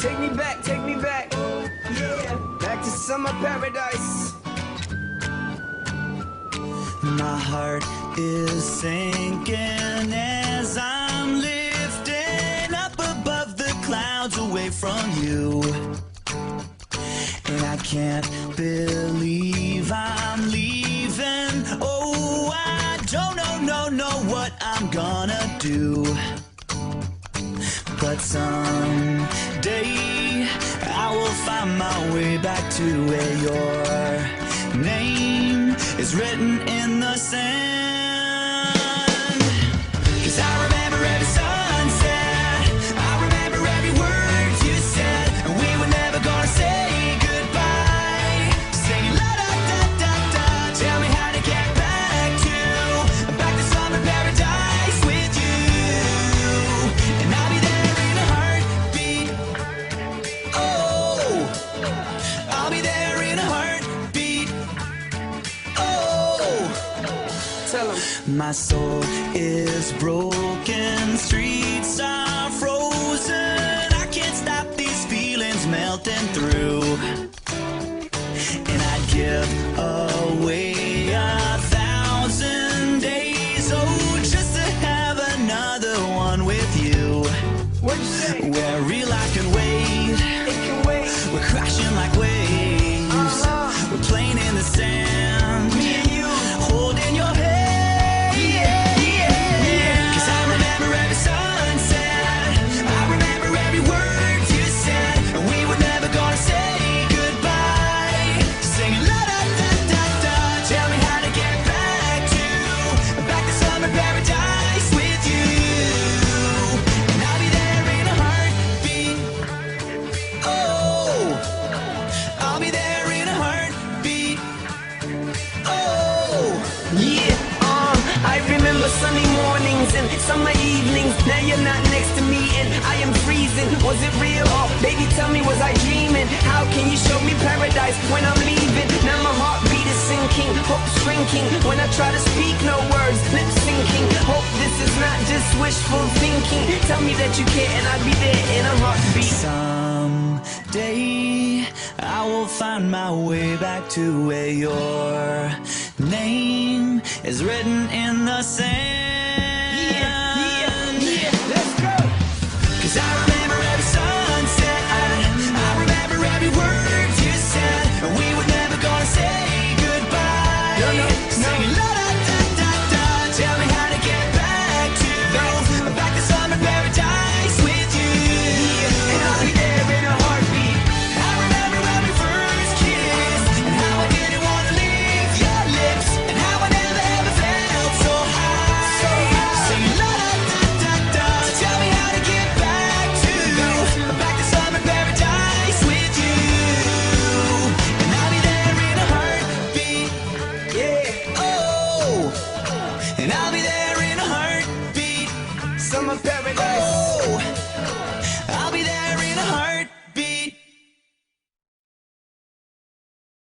take me back. Yeah, back to summer paradise. My heart is sinking as I'm lifting up above the clouds away from you. And I can't believe I'm leaving. Oh, I don't know what I'm gonna do. But someday I will find my way back to where your name is written in the sand. 'Cause I remember every sunset, I remember every word you said, and we were never gonna say goodbye. Singing la da da da da, tell me how to get back to summer paradise with you. And I'll be there in a heartbeat. Oh, I'll be there in a heartbeat. Tell 'em. My soul is broken, streets are frozen. I can't stop these feelings melting through. And I'd give away 1,000 days, oh, just to have another one with you. What'd you say? Where real life can wait, It can wait. we're crashing like waves. We're playing in the sand, Me and you. holding your hand. Sunny mornings and summer evenings. Now you're not next to me and I am freezing. Was it real? Oh, baby, tell me, was I dreaming? How can you show me paradise when I'm leaving? Now my heartbeat is sinking, hope's shrinking. When I try to speak, no words, lips sinking. Hope this is not just wishful thinking. Tell me that you care and I'll be there in a heartbeat. Someday I will find my way back to where your name is written in the sand. Yeah, let's go. 'Cause I remember every sunset, I remember every word you said, and we were never gonna say goodbye. No. Singing la da da da da, tell me how to get back to summer paradise with you. And I'll be there in a heartbeat. I remember when we first kissed, and how I didn't want to leave your lips, and how I never ever felt so high. Singing la da da da da, tell me how to get back to summer paradise with you. And I'll be there in a heartbeat. Yeah, Oh, and I'll be there in a heartbeat. summer paradise. Oh.